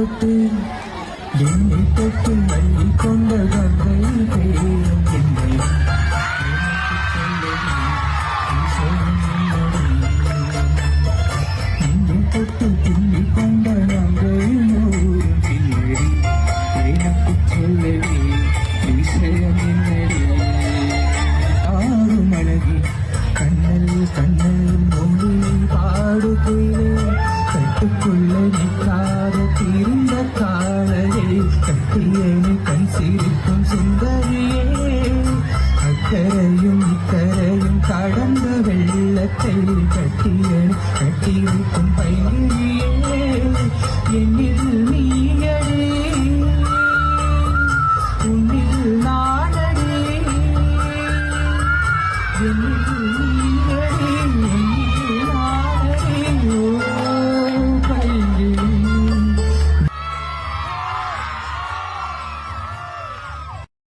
தொட்டு என்னை தொட்டு மல்லி கொண்ட கங்கை பேரும் என்னை என்னை தொட்டு துள்ளி கொண்ட கங்கை நூறும் பின்னடி எனக்கு சொல்லவே விஷயம் என்னடி ஆறும் அழகி கண்ணல் கண்ணல் மொழி பாடு குயிலே கட்டுக்குள்ள நிற்காத தீர்ந்த காலையே கட்டியேனு கண் சிரிக்கும் சுந்தரியே அக்கரையும் இக்கரையும் கடந்த வெள்ளத்தை கட்டியேனு கட்டியிருக்கும் பையிலே